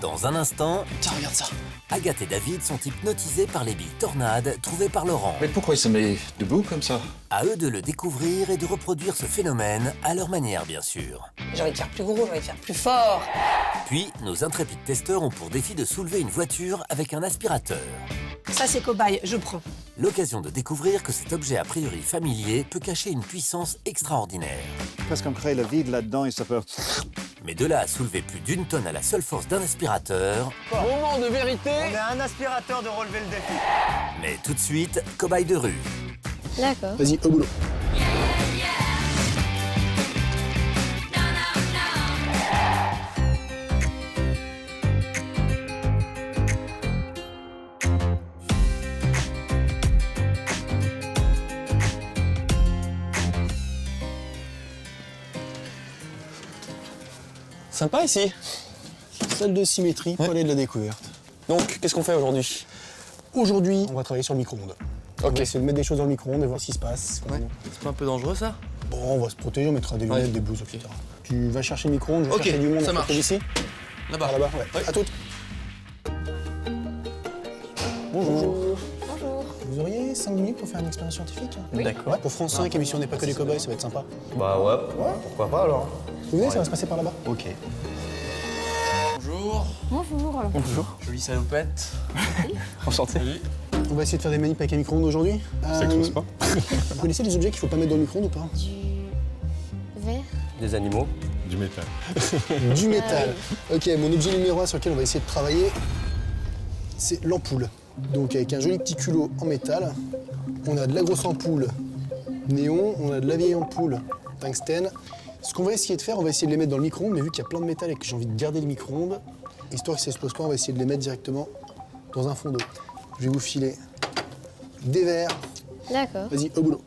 Dans un instant, Tiens, regarde ça. Agathe et David sont hypnotisés par les billes tornades trouvées par Laurent. Mais pourquoi il se met debout comme ça? À eux de le découvrir et de reproduire ce phénomène à leur manière, bien sûr. J'ai envie de faire plus gros, j'ai envie de faire plus fort. Puis, nos intrépides testeurs ont pour défi de soulever une voiture avec un aspirateur. Ça, c'est cobaye, je prends. L'occasion de découvrir que cet objet a priori familier peut cacher une puissance extraordinaire. Parce qu'on crée le vide là-dedans et ça peut... Mais de là à soulever plus d'1 tonne à la seule force d'un aspirateur... Moment de vérité. On a un aspirateur de relever le défi. Mais tout de suite, cobaye de rue. D'accord. Vas-y, au boulot. Sympa ici. Salle de symétrie, palais de la découverte. Donc, qu'est-ce qu'on fait aujourd'hui? Aujourd'hui, on va travailler sur le micro-ondes. On Ok. va essayer de mettre des choses dans le micro-ondes et voir ce qui se passe. C'est pas un peu dangereux ça? Bon, on va se protéger, on mettra des lunettes, des blouses, etc. Tu vas chercher le micro-ondes, je vais Ok, chercher du monde ça à côté marche. d'ici. Là-bas. Par là-bas, ouais. À toutes. Bonjour. Bonjour. Vous auriez 5 minutes pour faire une expérience scientifique? D'accord. Ouais, pour France 5, émission n'est pas que des cow-boys, ça va être sympa. Bah ouais, pourquoi pas alors? Vous venez, ça va se passer par là-bas. Ok. Bonjour. Bonjour. Bonjour. Jolie salopette. Enchanté. On va essayer de faire des manips avec un micro-ondes aujourd'hui. Ça explose pas. Vous connaissez les objets qu'il faut pas mettre dans le micro-ondes ou pas? Du verre. Des animaux. Du métal. Du métal. Ok, mon objet numéro 1 sur lequel on va essayer de travailler, c'est l'ampoule. Donc avec un joli petit culot en métal, on a de la grosse ampoule néon, on a de la vieille ampoule tungstène. Ce qu'on va essayer de faire, on va essayer de les mettre dans le micro-ondes, mais vu qu'il y a plein de métal et que j'ai envie de garder le micro-ondes, histoire que ça s'explose pas, on va essayer de les mettre directement dans un fond d'eau. Je vais vous filer des verres. D'accord. Vas-y, au boulot.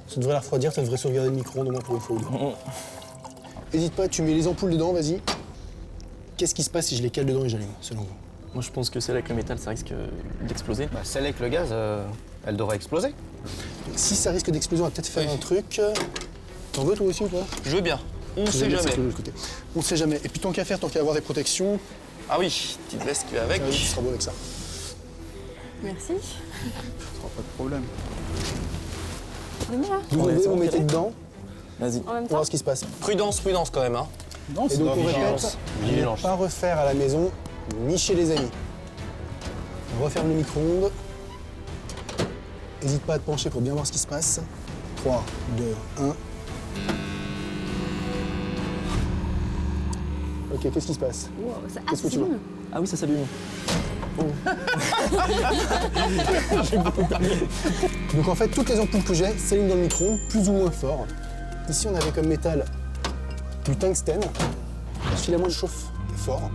Ça devrait la refroidir, ça devrait sauvegarder le micro-ondes au moins pour une fois ou deux. N'hésite pas, tu mets les ampoules dedans, vas-y. Qu'est-ce qui se passe si je les cale dedans et j'allume, selon vous? Moi je pense que celle avec le métal ça risque d'exploser. Bah, celle avec le gaz, elle devrait exploser. Si ça risque d'exploser, on va peut-être faire un truc. T'en veux toi aussi ou pas? Je veux bien. On Je sait vais mettre ça jamais. de l'autre côté. On sait jamais. Et puis tant qu'à faire, tant qu'à avoir des protections, Ah oui, petite veste qui va avec. tu seras beau avec ça. Merci. Ça sera pas de problème. Vous Ouais, levez, c'est vous bon, mettez allez. dedans, Vas-y. En même on va temps. voir ce qui se passe. Prudence quand même hein. Et donc on répète, ne pas refaire à la maison, ni chez les amis. On referme le micro-ondes. N'hésite pas à te pencher pour bien voir ce qui se passe. 3, 2, 1. Ok, qu'est-ce qui se passe? Wow, ça Qu'est-ce que tu vois? Ah oui ça s'allume. Donc en fait, toutes les ampoules que j'ai s'allument dans le micro-ondes, plus ou moins fort. Ici, on avait comme métal du tungstène. Le filament chauffe fort.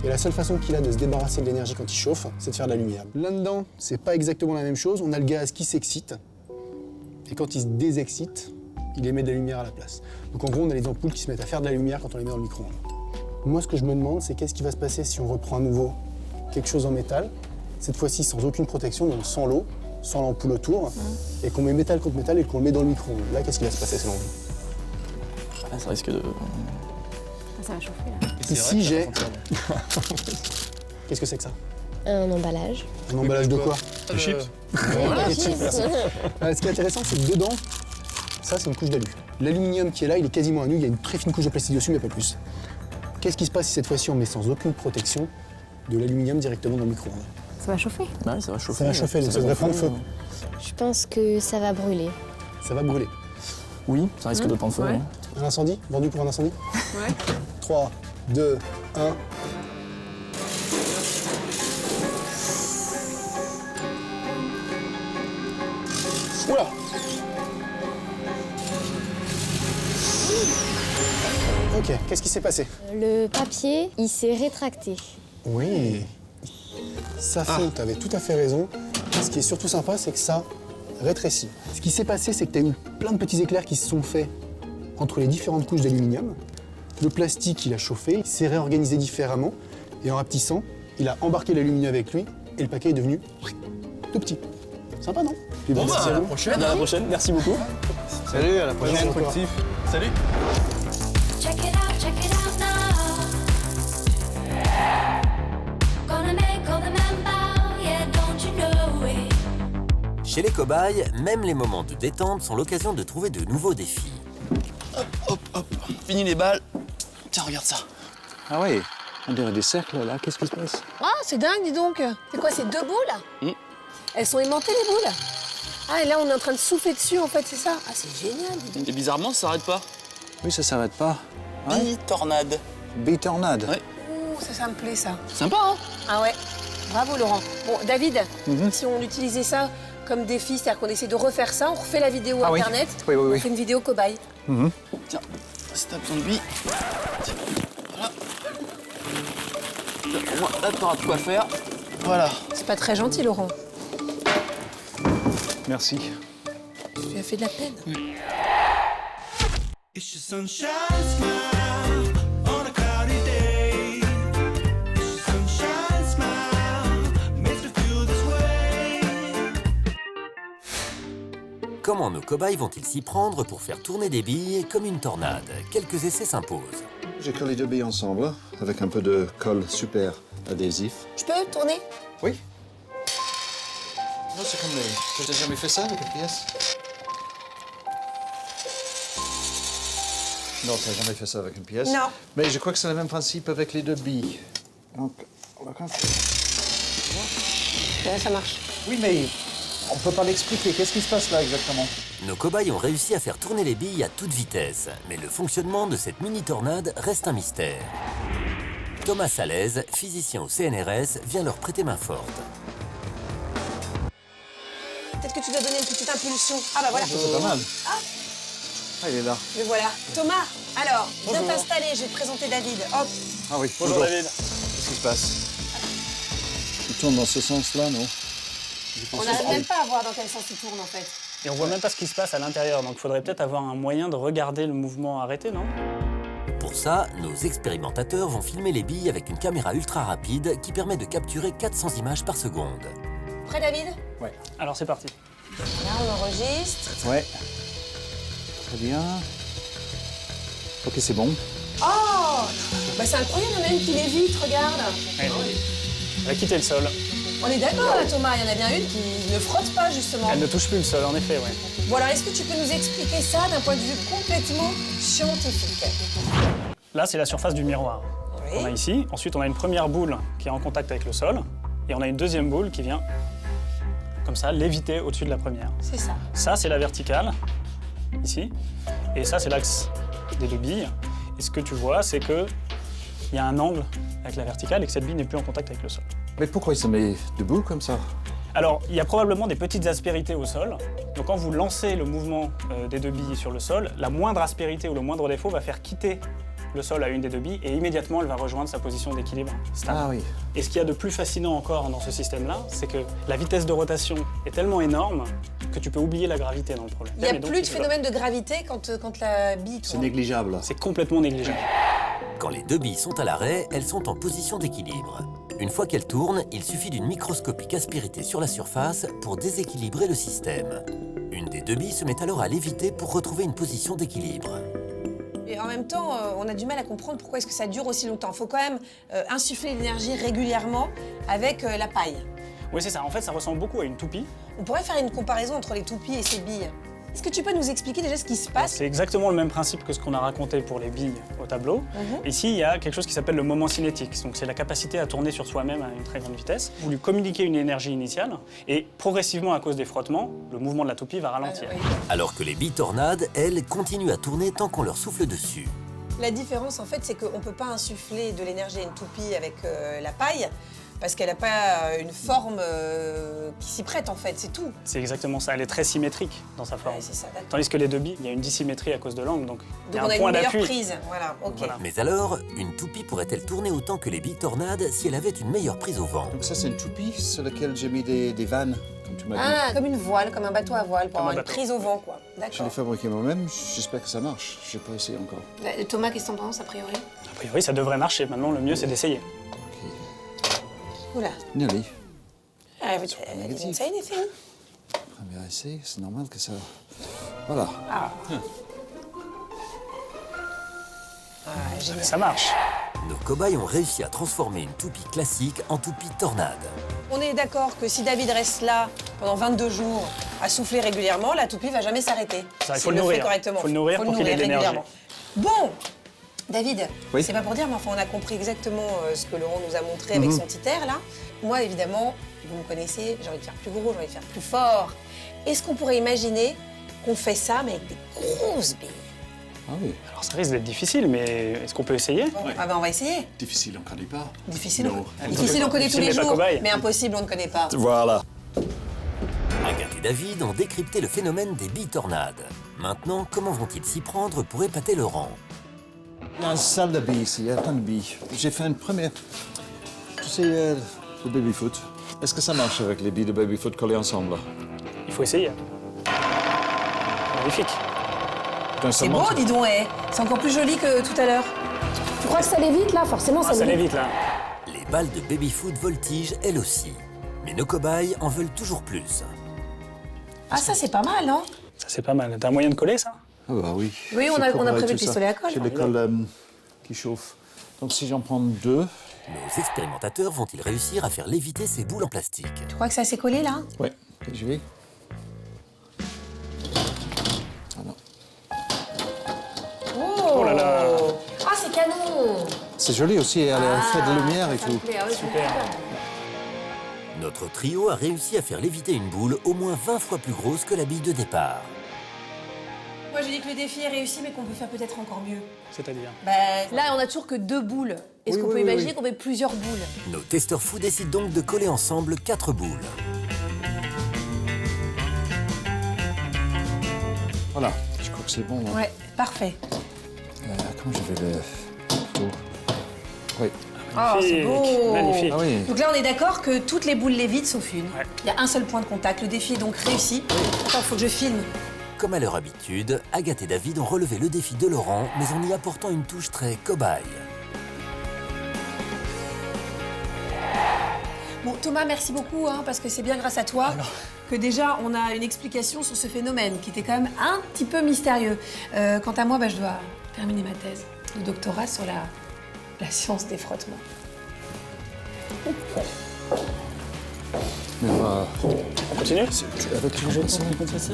Et la seule façon qu'il a de se débarrasser de l'énergie quand il chauffe, c'est de faire de la lumière. Là-dedans, c'est pas exactement la même chose. On a le gaz qui s'excite. Et quand il se désexcite, il émet de la lumière à la place. Donc en gros, on a les ampoules qui se mettent à faire de la lumière quand on les met dans le micro-ondes. Moi, ce que je me demande, c'est qu'est-ce qui va se passer si on reprend à nouveau quelque chose en métal, cette fois-ci sans aucune protection, donc sans l'eau, sans l'ampoule autour, et qu'on met métal contre métal et qu'on le met dans le micro-ondes. Là, qu'est-ce qui va se passer selon vous? Ah, ça risque de. Ça va chauffer là. Ici, j'ai... Qu'est-ce que c'est que ça? Un emballage. Un emballage de quoi? De chips? Des chips, merci. Ce qui est intéressant, c'est que dedans, ça, c'est une couche d'alu. L'aluminium qui est là, il est quasiment à nu, il y a une très fine couche de plastique dessus, mais pas plus. Qu'est-ce qui se passe si cette fois-ci, on met sans aucune protection de l'aluminium directement dans le micro-ondes? Ça va chauffer. Ouais, ça va chauffer. Ça va chauffer, donc ça devrait prendre feu. Je pense que ça va brûler. Ça va brûler. Oui, ça risque de prendre feu. Ouais. ouais. Un incendie? Vendu pour un incendie? Ouais. 3, 2, 1. Oula! Ok, qu'est-ce qui s'est passé? Le papier, il s'est rétracté. Oui. Ça fond, t'avais tout à fait raison. Ce qui est surtout sympa, c'est que ça rétrécit. Ce qui s'est passé, c'est que t'as eu plein de petits éclairs qui se sont faits entre les différentes couches d'aluminium. Le plastique, il a chauffé, il s'est réorganisé différemment. Et en rapetissant, il a embarqué l'aluminium avec lui et le paquet est devenu tout petit. Sympa, non? Puis Bon, merci bah, à à vous. la prochaine. À la prochaine, merci beaucoup. Salut, à la prochaine. Merci encore. Salut. Check it out now. Chez les cobayes, même les moments de détente sont l'occasion de trouver de nouveaux défis. Fini les balles. Tiens, regarde ça. Ah oui, on dirait des cercles là, qu'est-ce qui se passe? Ah, c'est dingue, dis donc. C'est quoi, ces deux boules? Elles sont aimantées, les boules? Ah, et là, on est en train de souffler dessus, en fait, c'est ça? Ah, c'est génial, dis donc. Et bizarrement, ça s'arrête pas. Oui, ça s'arrête pas. Ouais. Bi-tornade. Bitornade. Ouais. Ouh, ça me plaît, ça. Sympa, hein? Ah ouais, bravo, Laurent. Bon, David, si on utilisait ça comme défi, c'est-à-dire qu'on essaie de refaire ça, on refait la vidéo Ah oui. Internet, Oui, oui, oui. on fait une vidéo cobaye. Tiens, si t'as besoin de billes. Tiens, voilà. Au moins, là, t'auras de quoi faire. Voilà. C'est pas très gentil, Laurent. Merci. Tu lui as fait de la peine. It's your sunshine smile on a cloudy day. It's your sunshine smile makes me feel this way. Comment nos cobayes vont-ils s'y prendre pour faire tourner des billes comme une tornade? Quelques essais s'imposent. J'ai collé 2 billes ensemble avec un peu de colle super adhésif. Je peux tourner? Oui. Non, c'est comme les... Tu n'as jamais fait ça avec une pièce? Non, tu n'as jamais fait ça avec une pièce? Non. Mais je crois que c'est le même principe avec les 2 billes. Donc, on va quand même... Ouais, ça marche. Oui, mais on peut pas l'expliquer. Qu'est-ce qui se passe là exactement? Nos cobayes ont réussi à faire tourner les billes à toute vitesse, mais le fonctionnement de cette mini-tornade reste un mystère. Thomas Salaise, physicien au CNRS, vient leur prêter main forte. Peut-être que tu dois donner une petite impulsion. Ah bah voilà. C'est pas mal. Ah, il est là. Le voilà. Thomas, alors, viens t'installer, je vais te présenter David. Hop. Ah oui, Bonjour, David. Qu'est-ce qui se passe? Il tourne dans ce sens-là, non? On n'arrive même pas à voir dans quel sens il tourne, en fait. Et on voit même pas ce qui se passe à l'intérieur, donc il faudrait peut-être avoir un moyen de regarder le mouvement arrêté, non? Pour ça, nos expérimentateurs vont filmer les billes avec une caméra ultra rapide qui permet de capturer 400 images par seconde. Prêt, David? Ouais. Alors c'est parti. Là, on enregistre. Ouais. Très bien. Ok, c'est bon. Oh bah c'est incroyable, il y en a une qui l'évite, regarde. Elle va quitter le sol. On est d'accord, là, Thomas, il y en a bien une qui ne frotte pas, justement. Elle ne touche plus le sol, en effet, oui. Bon, alors, est-ce que tu peux nous expliquer ça d'un point de vue complètement scientifique? Là, c'est la surface du miroir. Oui. On a ici. Ensuite, on a une première boule qui est en contact avec le sol. Et on a une deuxième boule qui vient, comme ça, léviter au-dessus de la première. C'est ça. Ça, c'est la verticale, ici. Et ça, c'est l'axe des 2 billes. Et ce que tu vois, c'est qu'il y a un angle avec la verticale et que cette bille n'est plus en contact avec le sol. Mais pourquoi il se met debout comme ça? Alors, il y a probablement des petites aspérités au sol. Donc quand vous lancez le mouvement des 2 billes sur le sol, la moindre aspérité ou le moindre défaut va faire quitter le sol à une des 2 billes et immédiatement elle va rejoindre sa position d'équilibre stable. Ah oui. Et ce qu'il y a de plus fascinant encore dans ce système-là, c'est que la vitesse de rotation est tellement énorme que tu peux oublier la gravité dans le problème. Il n'y a Et donc, plus de tu phénomène de gravité quand la bille C'est tourne. négligeable. C'est complètement négligeable. Quand les 2 billes sont à l'arrêt, elles sont en position d'équilibre. Une fois qu'elles tournent, il suffit d'une microscopique aspérité sur la surface pour déséquilibrer le système. Une des 2 billes se met alors à léviter pour retrouver une position d'équilibre. Et en même temps, on a du mal à comprendre pourquoi est-ce que ça dure aussi longtemps. Il faut quand même insuffler l'énergie régulièrement avec la paille. Oui, c'est ça. En fait, ça ressemble beaucoup à une toupie. On pourrait faire une comparaison entre les toupies et ces billes. Est-ce que tu peux nous expliquer déjà ce qui se passe? C'est exactement le même principe que ce qu'on a raconté pour les billes au tableau. Ici, il y a quelque chose qui s'appelle le moment cinétique. Donc, c'est la capacité à tourner sur soi-même à une très grande vitesse. Vous lui communiquez une énergie initiale et progressivement, à cause des frottements, le mouvement de la toupie va ralentir. Oui. Alors que les billes tornades, elles, continuent à tourner tant qu'on leur souffle dessus. La différence, en fait, c'est qu'on ne peut pas insuffler de l'énergie à une toupie avec la paille parce qu'elle n'a pas une forme qui s'y prête, en fait, c'est tout. C'est exactement ça. Elle est très symétrique dans sa forme. Ouais, c'est ça, d'accord. Tandis que les 2 billes, il y a une dissymétrie à cause de l'angle, donc il y a Donc on un a point une meilleure d'appui. prise, voilà, ok. Voilà. Mais alors, une toupie pourrait-elle tourner autant que les billes tornades si elle avait une meilleure prise au vent? Donc ça, c'est une toupie sur laquelle j'ai mis des vannes, comme tu m'as dit. Ah, comme une voile, comme un bateau à voile, pour Comme un avoir une bateau. prise au vent, quoi. Je l'ai D'accord. fabriqué moi-même, j'espère que ça marche. Je n'ai pas essayé encore. Thomas, qu'est-ce que t'en penses, a priori? A priori, ça devrait marcher. Maintenant, le mieux, c'est d'essayer. Oula. Nelly, Ah, but, I didn't say anything. premier essai, c'est normal que ça... Voilà. Ah, génial. Ça marche. Nos cobayes ont réussi à transformer une toupie classique en toupie tornade. On est d'accord que si David reste là pendant 22 jours à souffler régulièrement, la toupie va jamais s'arrêter. Ça, il S'il faut le nourrir. fait correctement. Il faut le nourrir pour qu'il ait de l'énergie. régulièrement. Bon, David, Oui. c'est pas pour dire, mais enfin, on a compris exactement ce que Laurent nous a montré avec son petit air, là. Moi, évidemment, vous me connaissez, j'ai envie de faire plus gros, j'ai envie de faire plus fort. Est-ce qu'on pourrait imaginer qu'on fait ça, mais avec des grosses billes? Ah oui. Alors ça risque d'être difficile, mais est-ce qu'on peut essayer? Bon, ah ben, on va essayer. Difficile, on ne connaît pas. Difficile, Non. difficile, on connaît tous Difficile, les mais pas jours, cobaye. mais impossible, on ne connaît pas. Voilà. Agathe et David ont décrypté le phénomène des billes tornades. Maintenant, comment vont-ils s'y prendre pour épater Laurent? Il y a une salle de billes ici, il y a plein de billes. J'ai fait une première. Tu sais, le baby-foot. Est-ce que ça marche avec les billes de baby-foot collées ensemble? Il faut essayer. Magnifique. C'est beau, dis donc, c'est encore plus joli que tout à l'heure. Tu crois que ça allait vite, là? Forcément, Ah, ça allait vite, là. Les balles de baby-foot voltigent elles aussi. Mais nos cobayes en veulent toujours plus. Ah, ça, c'est pas mal, non? Ça, c'est pas mal. T'as un moyen de coller, ça? Ah bah oui. Oui, on a prévu le pistolet à colle. J'ai le colle qui chauffe. Donc si j'en prends 2, Nos expérimentateurs vont-ils réussir à faire léviter ces boules en plastique? Tu crois que ça s'est collé, là? ouais, je vais. Voilà. Oh là là. Ah, c'est canon! C'est joli aussi, elle a fait de lumière et tout. Super. Notre trio a réussi à faire léviter une boule au moins 20 fois plus grosse que la bille de départ. Moi, j'ai dit que le défi est réussi, mais qu'on peut faire peut-être encore mieux. C'est-à-dire? Là, on a toujours que 2 boules. Est-ce Oui, qu'on oui, peut oui, imaginer oui. qu'on met plusieurs boules? Nos testeurs fous décident donc de coller ensemble 4 boules. Voilà, je crois que c'est bon. Là. Ouais, parfait. Comment je vais le... tout. Oui. Oh, c'est beau! Magnifique. Ah oui. Donc là, on est d'accord que toutes les boules lévitent sauf une. Ouais. Il y a un seul point de contact. Le défi est donc réussi. Attends, faut que je filme. Comme à leur habitude, Agathe et David ont relevé le défi de Laurent, mais en y apportant une touche très cobaye. Bon, Thomas, merci beaucoup, parce que c'est bien grâce à toi que déjà on a une explication sur ce phénomène qui était quand même un petit peu mystérieux. Quant à moi, je dois terminer ma thèse de doctorat sur la science des frottements. Mais On continue? avec le jeu de son, c'est ça.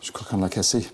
Je crois qu'on l'a cassé.